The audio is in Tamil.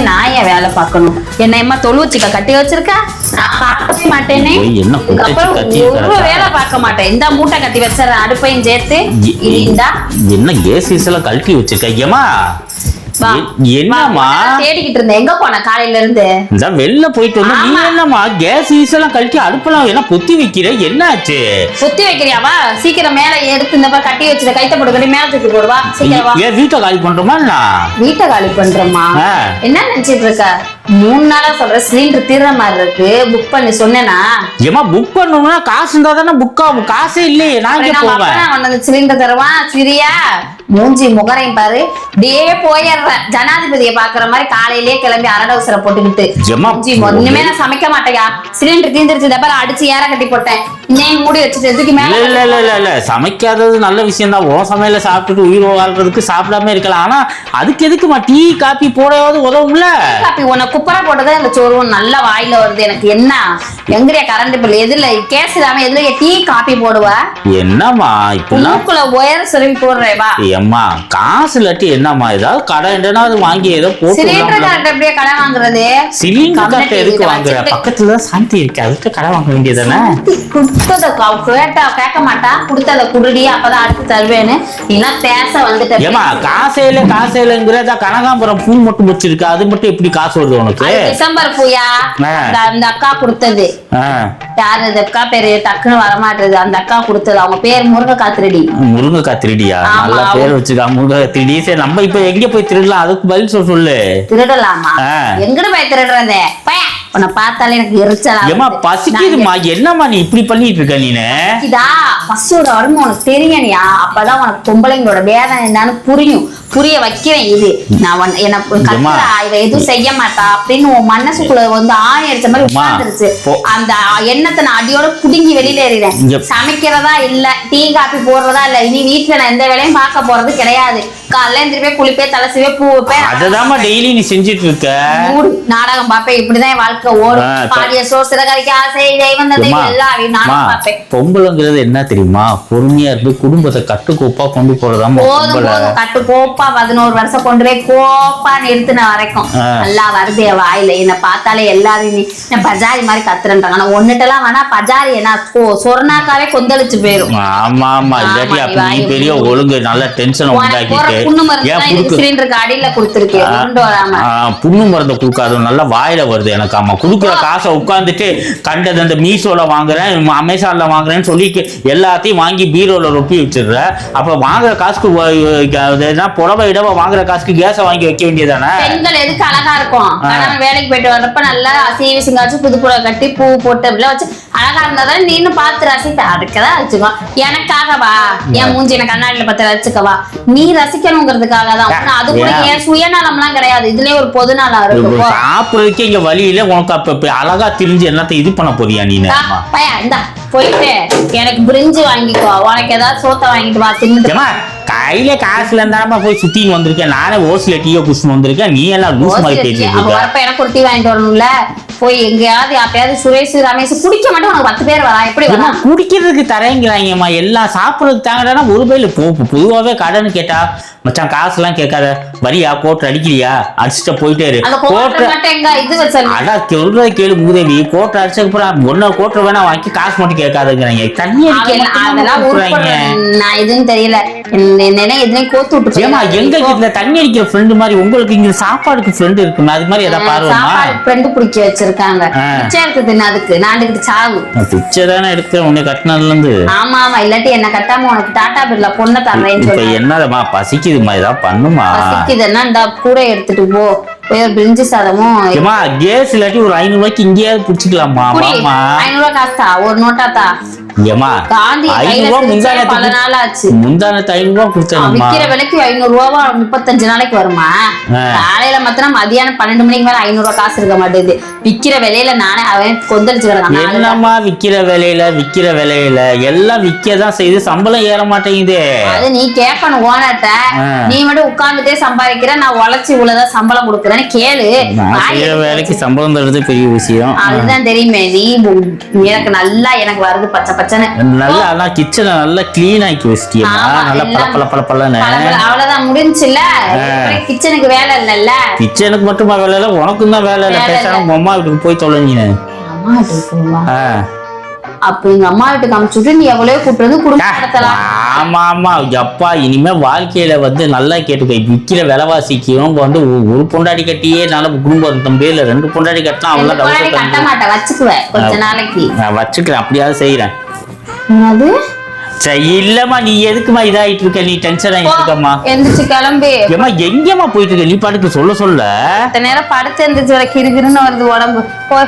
நான் ஏன் வேலை பார்க்கணும்? என்ன எம்மா தொழுவச்சிக்க கட்டி வச்சிருக்கா? நான் பார்க்கவே மாட்டேனே. ஒரு வேலை பார்க்க மாட்டேன். இந்த மூட்டை கட்டி வச்சிடறேன் அடுப்பையும் சேர்த்து. என்ன கேஸ் எல்லாம் கழட்டி வச்சிருக்கேம்மா? என்னம்மா தேடிக்கிட்டு இருந்தேன். எங்க போன காலையில இருந்து? வெளில போயிட்டு வந்தா நீ என்னம்மா கேஸ் எல்லாம் கழட்டி அடுப்பெல்லாம் என்ன பொத்தி வைக்கிற? என்ன ஆச்சு? பொத்தி வைக்கிறியாவா? சீக்கிரம் மேல எடுத்து இந்த கட்டி வச்சிருக்க கைத்த போட்டு கட்டி மேல தூக்கி போடுவா. சீக்கிரம் ஏன் வீட்டை காலி பண்றோமா? வீட்டை காலி பண்றோமா? என்ன நினைச்சிட்டு இருக்க? 3 நாளா சொல்ற சிலிண்டர் தீர்ற மாதிரி இருக்கு. புக் பண்ணி சொன்னேனா? ஏமா புக் பண்ணணும்னா காசு இருந்தா தானே புக் ஆகும். காசே இல்லையே. நான் இங்க போவேன். சிலிண்டர் தருவான். சிரியா மூஞ்சி முகரையும் பாரு. டே போயிடுறேன். ஜனாதிபதியை பாக்குற மாதிரி காலையிலேயே கிளம்பி அரடவசர போட்டுக்கிட்டு ஒண்ணுமே நான் சமைக்க மாட்டேயா. சிலிண்டர் தீர்ந்துருச்சு. டப்பா அடிச்சு ஏற கட்டி போட்டேன். இன்னும் மூடி வச்சுட்டு எதுக்கு மேல? இல்ல சமைக்காதது நல்ல விஷயம் தான். ஓ சமையல சாப்பிட்டுட்டு உயிர் வாழ்றதுக்கு சாப்பிடாம இருக்கலாம். ஆனா அதுக்கு எதுக்குமா டீ காபி போடாவது உதவும்ல? காபி உனக்கு குப்பரை போட்டதான் இந்த சோறும் நல்ல வாயில வருது. எனக்கு என்ன எங்கடியா கரண்ட் பில்? எதுல கேஸ் இல்லாம எதுல டீ காபி போடுவா? என்னம்மா இப்ப ஒயர் சொருவி போடுறேவா? ஏம்மா காசு இல்லாட்டி என்னம்மா ஏதாவது கடை என்னது வாங்கி ஏதோ போட்டு சிலிண்டர் கரெக்ட் எப்படியே கடை வாங்குறது? சிலிண்டர் கரெக்ட் எதுக்கு வாங்குற? பக்கத்துல சாந்தி இருக்கு, அதுக்கு கடை வாங்க வேண்டியதானே? குடுத்தத கேட்டா கேட்க மாட்டா. குடுத்தத குடுடி அப்பதான் அடுத்து தருவேன்னு இல்ல பேச வந்துட்டு. ஏமா காசையிலங்கிறத கனகாம்பரம் பூ மட்டும் வச்சிருக்கு. அது மட்டும் எப்படி காசு வருது உனக்கு? டிசம்பர் பூயா அந்த அக்கா கொடுத்தது. யாரு அந்த அக்கா பேரு டக்குன்னு வரமாட்டுது. அந்த அக்கா கொடுத்தது. அவங்க பேர் முருங்கக்கா திருடி. முருங்கக்கா திருடியா? நல்ல பேர் வச்சுக்கா முருங்கக்கா திருடி. சரி நம்ம இப்ப எங்க போய் திருடலாம்? அதுக்கு பதில் சொல்லு. திருடலாமா? எங்கட போய் திருடுறதே? உன்னை பார்த்தாலே எனக்கு எரிச்சலா. ஏமா பசிக்குதுமா? என்னம்மா நீ இப்படி பண்ணிட்டு இருக்க? நீனு பஸ்ஸோட வருமா உனக்கு தெரியணியா? அப்பதான் உனக்கு பொம்பளைங்களோட வேதனை என்னன்னு புரிய வைக்கிறேன். இது நான் இவ எதுவும் செய்ய மாட்டா அப்படின்னு உன் மனசுக்குள்ள வந்து ஆணி அடிச்ச மாதிரி உட்கார்ந்துருச்சு. அந்த எண்ணத்தை நான் அடியோட புடுங்கி வெளியில ஏறிறேன். சமைக்கிறதா இல்ல, டீ காபி போடுறதா இல்ல. இனி வீட்டுல நான் எந்த வேலையும் பார்க்க போறது கிடையாது. காலைல எந்திரிப்பே குளிப்பே தலைசிவே பூ வைப்பேன். அததான் டெய்லி நீ செஞ்சுட்டு இருக்க. நாடகம் பாப்பேன். இப்படிதான் வாழ்க்கை ஓடும். பாடிய சோறு சிறகரிக்க ஆசை தெய்வந்ததை எல்லாம் நாடகம் பாப்பேன். பொம்பளைங்கிறது என்ன தெரியுமா? பொறுமையா இருந்து குடும்பத்தை கட்டுக்கோப்பா கொண்டு போறதாம். கட்டுக்கோப்பா 11 வருஷம் கொண்டு போய் கோப்பா நிறுத்தின வரைக்கும் நல்லா வருது வாயில. என்ன பார்த்தாலே எல்லாரும் பஜாரி மாதிரி கத்துறேன்றாங்க. ஆனா ஒண்ணுட்டெல்லாம் வேணா பஜாரி என்ன சொர்ணாக்காவே கொந்தளிச்சு போயிரும். ஆமா ஆமா இல்லாட்டி அப்படி பெரிய ஒழுங்கு நல்ல டென்ஷன் உண்டாக்கிட்டு புண்ணு மருந்து கொடுக்காது. நல்லா வாயில வருது எனக்கு. ஆமா குடுக்குற காசை உட்கார்ந்துட்டு கண்டது அந்த மீஷோல வாங்குறேன், அமேசான்ல வாங்குறேன்னு சொல்லி எல்லாத்தையும் வாங்கி பீரோல ரொப்பி வச்சிடுற. அப்ப வாங்குற காசுக்கு புடவை இடவ வாங்குற காசுக்கு கேஸ வாங்கி வைக்க வேண்டியதானே? பெண்கள் எதுக்கு அழகா இருக்கும்? வேலைக்கு போயிட்டு வர்றப்ப நல்லா சீவி சிங்காச்சு புது புடவை கட்டி பூ போட்டு அப்படிலாம் வச்சு அழகா இருந்தாதான் நீனு பார்த்து ரசிக்க. அதுக்குதான் வச்சுக்கோ. எனக்காகவா? என் மூஞ்சி எனக்கு கண்ணாடியில பார்த்து ரசிக்கவா? நீ ரசிக்கணுங்கிறதுக்காக தான். அது கூட என் சுயநலம் எல்லாம் கிடையாது. இதுலயே ஒரு பொது நாளா இருக்கும். சாப்பிடுறதுக்கு இங்க வழியில உனக்கு அப்ப அழகா திரிஞ்சு என்னத்த இது பண்ண போறியா நீ? பையா இந்தா போயிட்டு எனக்கு பிரிஞ்சு வாங்கிக்கோ. உனக்கு ஏதாவது சோத்த வாங்கிட்டு வா தின்னு. கையில காசுல இருந்தாலும் போய் சுத்தின்னு வந்திருக்கேன். நானே ஓசில டீயோ குடிச்சுன்னு வந்திருக்கேன். நீ எல்லாம் லூஸ் மாதிரி பேசிட்டு வரப்ப எனக்கு ஒரு டீ வாங்கிட்டு வரணும்ல. போய் எங்கேயாவது அப்பயாவது சுரேஷ் ரமேஷ் குடிக்க மாட்டோம். உனக்கு 10 பேர் வரா எப்படி வரா? குடிக்கிறதுக்கு தரேங்கிறாங்கம்மா. எல்லாம் சாப்பிடறதுக்கு தாங்கடா. ஒரு பையில பொதுவாவே கடன்னு கேட்டா மச்சான் காசு எல்லாம் கேட்காத. வரியா கோட்டர் அடிக்கிறியா? அடிச்சுட்ட போயிட்டே இரு. அடா சொல்றத கேளு மூதேவி. கோட்டர் அடிச்சதுக்கு ஒன்னு கோட்டர் வேணா வாங்கி காசு மட்டும் கேட்காதுங்கிறாங்க. தண்ணி நான் எதுவும் தெரியல. எங்க இதுல தண்ணி அடிக்கிற ஃப்ரெண்டு மாதிரி உங்களுக்கு இங்க சாப்பாடுக்கு ஃப்ரெண்டு இருக்குமே. அது மாதிரி ஏதாவது பாருமா? ஃப்ரெண்டு பிடிக்க வச்சிருக்காங்க. பிச்சை எடுக்குதுன்னு அதுக்கு நாண்டுகிட்டு சாவு. பிச்சை தானே எடுக்கிறேன் உன்னை கட்டினதுல இருந்து. ஆமா ஆமா இல்லாட்டி என்ன கட்டாம உனக்கு டாடா பிர்ல பொண்ணை தர்றேன்னு சொல்லி. என்னதமா பசிக்குதுமா? ஏதாவது பண்ணுமா? பசிக்குதுன்னா இந்த கூட எடுத்துட்டு போ. பிரிஞ்சு சாதமும் கேஸ் இல்லாட்டி ஒரு 500 ரூபாய்க்கு இங்கேயாவது புடிச்சுக்கலாமா? 500 ரூபாய் காசா? ஒரு நோட்டாத்தா? முந்தானத்து 500 ரூபாய் கொடுத்தேன். விக்கிற விலைக்கு 500 ரூபா 35 நாளைக்கு வருமா? காலையில மாத்திரம் மதியானம் 12 மணிக்கு மேல 500 ரூபாய் காசு இருக்க மாட்டேது. விக்கிற விலையில நானே அவன் கொந்தளிச்சுக்கிறேன். என்னமா விக்கிற விலையில எல்லாம் விக்கதான் செய்து சம்பளம் ஏற மாட்டேங்குது. அது நீ கேட்கணும் ஓனர்ட்ட. நீ மட்டும் உட்கார்ந்துட்டே சம்பாதிக்கிற, நான் உழைச்சி இவ்வளவுதான் சம்பளம் கொடுக்குறேன். சொல்றேன்னு கேளு. நான் வாய் செய்யற எடுத்து வேலைக்கு சம்பளம் தர்றது பெரிய விஷயம். அதுதான் தெரியுமே. நீ எனக்கு நல்லா எனக்கு வருது பச்சை பச்சைன்னு. நல்லா ஆனா கிச்சனை நல்லா கிளீன் ஆக்கி வச்சிட்டியம்மா. ஆமா, நல்லா எல்லாம் பல பல பலன்னு. அவ்வளவுதான் முடிஞ்சுல. கிச்சனுக்கு வேலை இல்லல்ல. கிச்சனுக்கு மட்டுமா வேலை இல்ல, உனக்கும் தான் வேலை இல்ல. வேலை பேசாம உங்க அம்மா வீட்டுக்கு போய் தொலைங்க. அம்மா வீட்டுக்கு போவா? அப்ப எங்க அம்மா வீட்டுக்கு அனுப்பிச்சுட்டு நீ எவ்வளவு கூப்பிட்டு வந்து குடும்பம் நடத்தலாம். ஆமா ஆமா அப்பா, இனிமே வாழ்க்கையில வந்து நல்லா கேட்டுக்க. விக்கிற விலைவாசிக்கும் வந்து ஒரு பொண்டாடி கட்டியே நல்ல குடும்பம் தம்பி. இல்ல 2 பொண்டாடி கட்டினா முன்னாடி அவ்வளவு கட்ட மாட்டேன், வச்சுக்குவேன் கொஞ்ச நாளைக்கு. நான் வச்சுக்கிறேன், அப்படியாவது செய்யறேன். என்னது? சரி இல்லம்மா, நீ எதுக்குமா இதாயிட்டு இருக்க? நீ டென்ஷன் ஆயிட்டு இருக்கம்மா. எந்திரிச்சு கிளம்பி. ஏம்மா எங்கேம்மா போயிட்டு இருக்க? நீ பாட்டுக்கு சொல்ல நேரம் படுத்து எந்திரிச்சு வர கிருகிருன்னு வருது உடம்பு. போ.